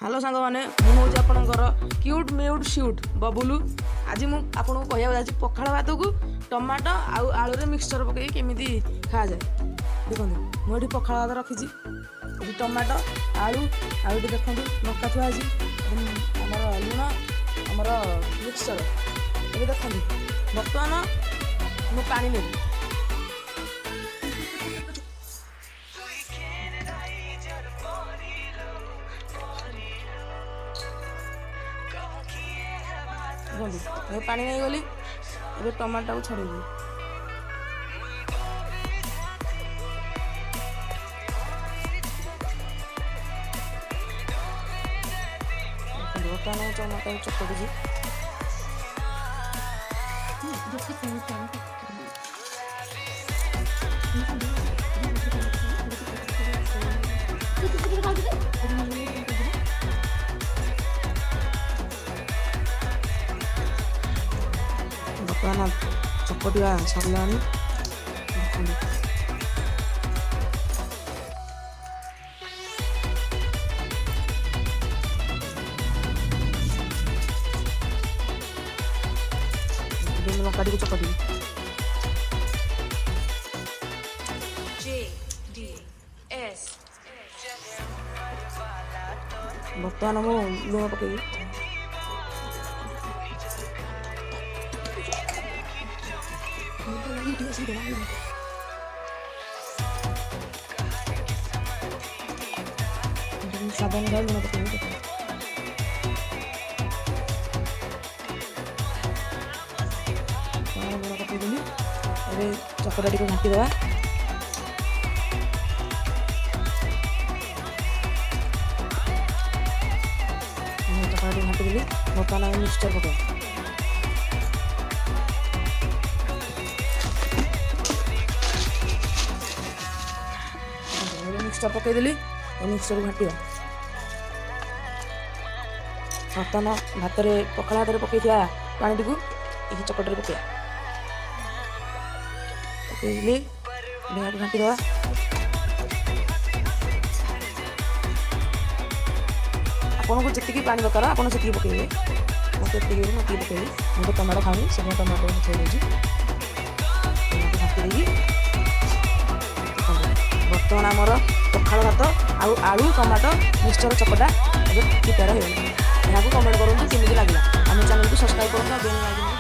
Hello सांग मैंने मुझे आपणकर क्यूट म्यूट स्यूट बबुलू आज मुझे कहवा जा पखाड़ भात को टमाटो आलू मिक्सचर पकई केमी खा जाए देखो मुझे पखाड़ भात रखी टमाटो आलू आलू देखो मका थुआ आमर लुण आमर मिक्सचर ये देखो बर्तमान मु पानी नेबी देखो पानी नहीं गली ये टमाटा को छाड़ी बर्तमान टमाटा को चकड़ी बर्तमान चकटिया सरला मकाटी को चकटी बर्तमान मु लुण पकई साधारण गाय लुण पकई लुण पकईदेली चकटा टी घाटी देवा चकटा टी घाटी देली बर्तमान मिक्सचर पकई मिक्सचर पकईदेली मिक्सचर घाटिया बर्तमान भात पखाड़ भात पकई पानी टी ये चकटे पकड़ा पकईली घाटी देवा आपन को जी पानी दरकार आप पकड़े मत पकड़ी मुझे टमाटो खाऊनी से टमाटो छेड़ी घाटी बर्तमान आमर पखाड़ भात आलू टमाटो मिक्सचर चकटा प्रिपेयर हो यहाँ कमेंट करूँ केमी लगे आम चैनल को सब्सक्राइब करूँ।